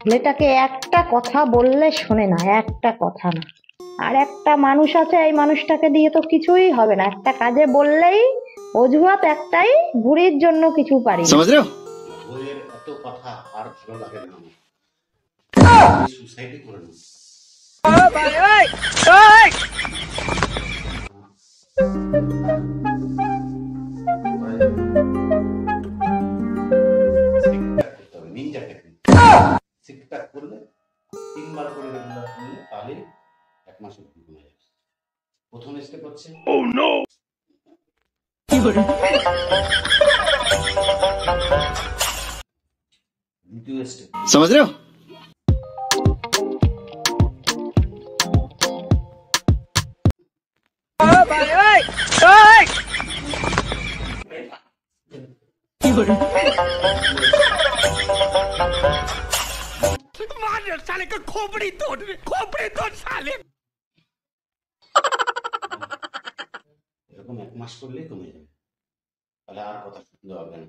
ছেলেটাকে একটা কথা বললে শোনে না, একটা কথা না। আর একটা মানুষ আছে, এই মানুষটাকে দিয়ে তো কিছুই হবে না। একটা কাজে বললেই অজুহাত একটাই, বুড়ির জন্য কিছু পারি না। বইয়ের এত কথা আর ভালো লাগে না আমার, সুসাইডই করে নেব। নিনজা টেকনিক সিক্সপ্যাক করলে 3 বার করে রেগুলার করলে তাহলে 1 মাসে কমে যাবে। প্রথম স্টেপ হচ্ছে দ্বিতীয় স্টেপ समझ रहे हो। साले का खोपड़ी तोड़ साले। এরকম 1 মাস করলেই কমে যাবে, তাহলে আর কথা শুনতে হবে না।